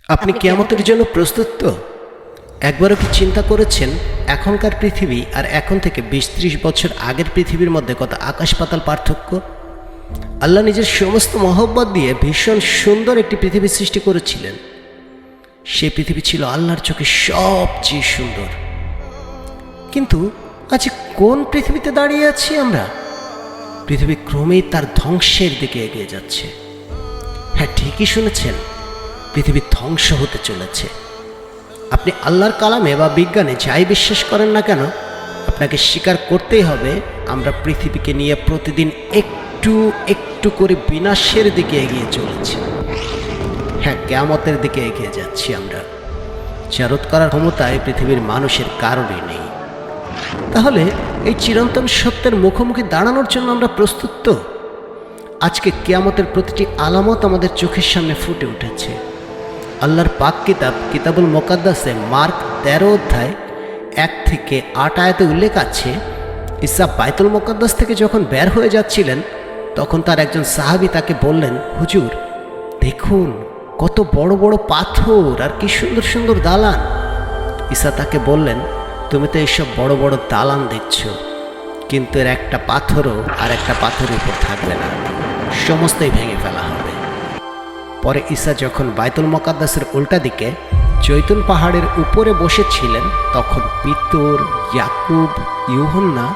আপনি কিয়ামতের জন্য প্রস্তুত তো? একবারও কি চিন্তা করেছেন এখনকার পৃথিবী আর এখন থেকে ২০-৩০ বছর আগের পৃথিবীর মধ্যে কত আকাশ পাতাল পার্থক্য? আল্লাহ নিজের সমস্ত মহব্বত দিয়ে ভীষণ সুন্দর একটি পৃথিবী সৃষ্টি করেছিলেন। সেই পৃথিবী ছিল আল্লাহর চোখে সবচেয়ে সুন্দর। কিন্তু আজ কোন পৃথিবীতে দাঁড়িয়ে আছি আমরা? পৃথিবী ক্রমেই তার ধ্বংসের দিকে এগিয়ে যাচ্ছে। হ্যাঁ, ঠিকই শুনেছেন, পৃথিবী ধ্বংস হতে চলেছে। আপনি আল্লাহর কালামে বা বিজ্ঞানে যাই বিশ্বাস করেন না কেন, আপনাকে স্বীকার করতেই হবে আমরা পৃথিবীকে নিয়ে প্রতিদিন একটু একটু করে বিনাশের দিকে এগিয়ে চলেছি। হ্যাঁ, কিয়ামতের দিকে এগিয়ে যাচ্ছি আমরা, যা রোধ করার ক্ষমতা এই পৃথিবীর মানুষের কারণে নেই। তাহলে এই চিরন্তন সত্যের মুখোমুখি দাঁড়ানোর জন্য আমরা প্রস্তুত তো? আজকে কিয়ামতের প্রতিটি আলামত আমাদের চোখের সামনে ফুটে উঠেছে। আল্লাহর পাক কিতাব কিতাবুল মুকাদ্দাসে মার্ক ১৩ অধ্যায় ১ থেকে ৮ আয়াতে উল্লেখ আছে, ঈসা বাইতুল মুকাদ্দাস থেকে যখন বের হয়ে যাচ্ছিলেন তখন তার একজন সাহাবী তাকে বললেন, হুজুর দেখুন কত বড় বড় পাথর আর কি সুন্দর সুন্দর দালান। ঈসা তাকে বললেন, তুমি তো এইসব বড় বড় দালান দেখছো, কিন্তু এর একটা পাথরও আর একটা পাথরের উপর থাকবে না, সমস্তই ভেঙে ফেলা হবে। পরে ঈসা যখন বাইতুল মুকাদ্দাসের উল্টা দিকে জৈতুন পাহাড়ের উপরে বসেছিলেন তখন পিতর, ইয়াকুব, ইউহান্না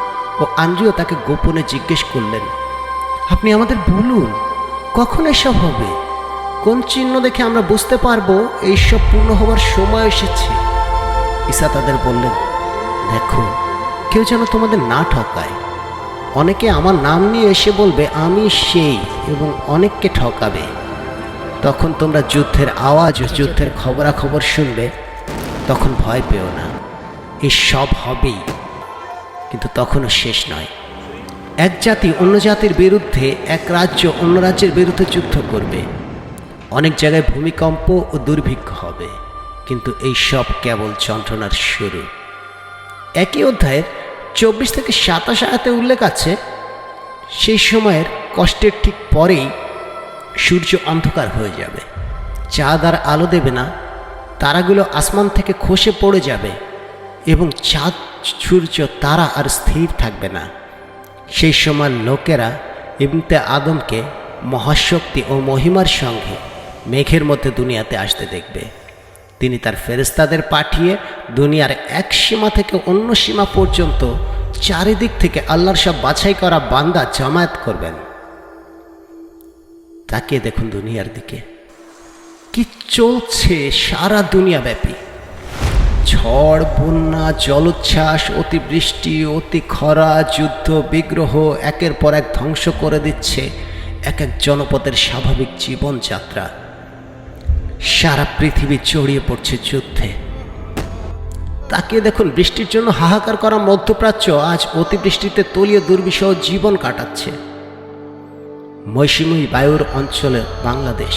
ও আন্দ্রিয় তাকে গোপনে জিজ্ঞেস করলেন, আপনি আমাদের বলুন কখন এসব হবে? কোন চিহ্ন দেখে আমরা বুঝতে পারবো এইসব পূর্ণ হওয়ার সময় এসেছে? ঈসা তাদের বললেন, দেখো কেউ যেন তোমাদের না ঠকায়। অনেকে আমার নাম নিয়ে এসে বলবে আমি সেই, এবং অনেককে ঠকাবে। তখন তোমরা যুদ্ধের আওয়াজ ও যুদ্ধের খবরাখবর শুনবে, তখন ভয় পেও না, এই সব হবেই, কিন্তু তখনও শেষ নয়। এক জাতি অন্য জাতির বিরুদ্ধে, এক রাজ্য অন্য রাজ্যের বিরুদ্ধে যুদ্ধ করবে। অনেক জায়গায় ভূমিকম্প ও দুর্ভিক্ষ হবে, কিন্তু এই সব কেবল যন্ত্রণার শুরু। একই অধ্যায়ের ২৪ থেকে ২৭ আয়াতে উল্লেখ আছে, সেই সময়ের কষ্টের ঠিক পরেই সূর্য অন্ধকার হয়ে যাবে, চাঁদ আর আলো দেবে না, তারাগুলো আসমান থেকে খসে পড়ে যাবে এবং চাঁদ, সূর্য, তারা আর স্থির থাকবে না। সেই সময় লোকেরা ইবনে আদমকে মহাশক্তি ও মহিমার সঙ্গে মেঘের মধ্যে দুনিয়াতে আসতে দেখবে। তিনি তার ফেরেশতাদের পাঠিয়ে দুনিয়ার এক সীমা থেকে অন্য সীমা পর্যন্ত চারিদিক থেকে আল্লাহর সব বাছাই করা বান্দা জামায়াত করবেন। তাকিয়ে দেখুন দুনিয়ার দিকে কি চলছে সারা দুনিয়া ব্যাপী। ঝড়, বন্যা, জলোচ্ছ্বাস, অতিবৃষ্টি, অতি খরা, যুদ্ধ, বিগ্রহ একের পর এক ধ্বংস করে দিচ্ছে এক এক জনপদের স্বাভাবিক জীবনযাত্রা। সারা পৃথিবী ছড়িয়ে পড়ছে যুদ্ধে। তাকিয়ে দেখুন বৃষ্টির জন্য হাহাকার করা মধ্যপ্রাচ্য আজ অতিবৃষ্টিতে তলীয় দুর্বিষহ জীবন কাটাচ্ছে। মৌসুমী বায়ুর অঞ্চলে বাংলাদেশ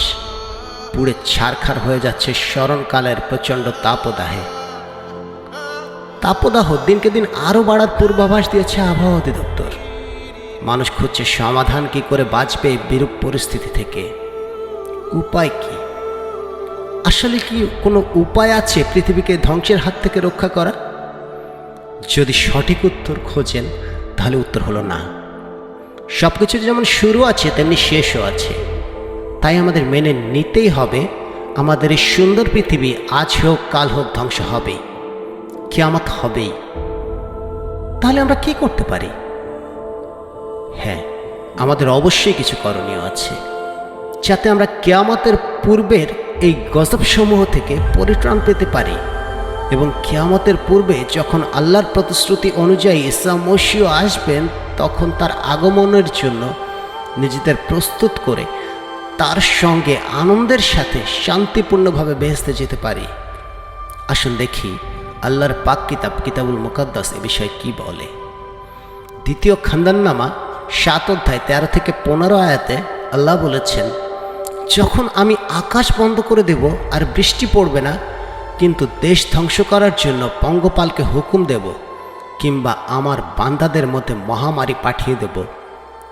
পুড়ে ছারখার হয়ে যাচ্ছে স্মরণকালের প্রচণ্ড তাপদাহে। তাপদাহ দিনকে দিন আরও বাড়ার পূর্বাভাস দিয়েছে আবহাওয়া অধিদপ্তর। মানুষ খুঁজছে সমাধান কি করে বাঁচবে বিরূপ পরিস্থিতি থেকে। উপায় কি? আসলে কি কোনো উপায় আছে পৃথিবীকে ধ্বংসের হাত থেকে রক্ষা করা? যদি সঠিক উত্তর খোঁজেন তাহলে উত্তর হলো না। সব কিছুর যেমন শুরু আছে তেমনি শেষও আছে। তাই আমাদের মেনে নিতেই হবে আমাদের এই সুন্দর পৃথিবী আজ হোক কাল হোক ধ্বংস হবেই, কিয়ামত হবেই। তাহলে আমরা কি করতে পারি? হ্যাঁ, আমাদের অবশ্যই কিছু করণীয় আছে, যাতে আমরা কিয়ামতের পূর্বের এই গজবসমূহ থেকে পরিত্রাণ পেতে পারি এবং কিয়ামতের পূর্বে যখন আল্লাহর প্রতিশ্রুতি অনুযায়ী ঈসা মসীহ আসবেন তখন তার আগমনের জন্য নিজেদের প্রস্তুত করে তার সঙ্গে আনন্দের সাথে শান্তিপূর্ণভাবে বেহেশতে যেতে পারি। আসুন দেখি আল্লাহর পাক কিতাব কিতাবুল মুকাদ্দাস এ বিষয়ে কি বলে। দ্বিতীয় খানদাননামা ৭ অধ্যায় ১৩ থেকে ১৫ আয়াতে আল্লাহ বলেছেন, যখন আমি আকাশ বন্ধ করে দেব আর বৃষ্টি পড়বে না, কিন্তু দেশ ধ্বংস করার জন্য পঙ্গপালকে হুকুম দেব, কিংবা আমার বান্দাদের মধ্যে মহামারী পাঠিয়ে দেব,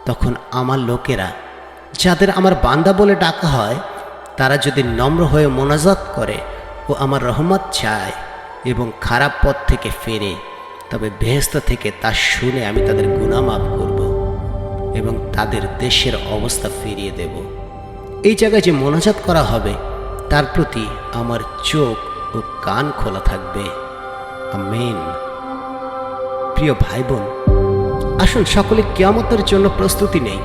তখন আমার লোকেরা যাদের আমার বান্দা বলে ডাকা হয় তারা যদি নম্র হয়ে মোনাজাত করে ও আমার রহমত চায় এবং খারাপ পথ থেকে ফেরে, তবে বেহেশত থেকে তা শুনে আমি তাদের গুনাহ মাফ করব এবং তাদের দেশের অবস্থা ফিরিয়ে দেব। এই জায়গায় যে মোনাজাত করা হবে তার প্রতি আমার চোখ ও কান খোলা থাকবে। আমিন। প্রিয় ভাই বোন, আসুন সকলে কিয়ামতের জন্য প্রস্তুতি নেই।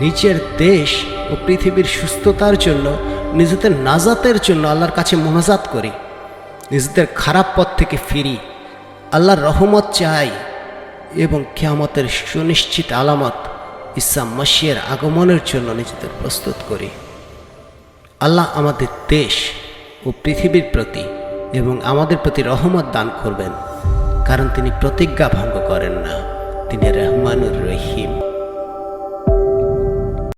নিজের দেশ ও পৃথিবীর সুস্থতার জন্য, নিজেদের নাজাতের জন্য আল্লাহর কাছে মোনাজাত করি, নিজেদের খারাপ পথ থেকে ফিরি, আল্লাহর রহমত চাই এবং কিয়ামতের সুনিশ্চিত আলামত ঈসা মসিহের আগমনের জন্য নিজেদের প্রস্তুত করি। আল্লাহ আমাদের দেশ ও পৃথিবীর প্রতি এবং আমাদের প্রতি রহমত দান করবেন, কারণ তিনি প্রতিজ্ঞা ভঙ্গ করেন না, তিনি রহমানুর রহিম।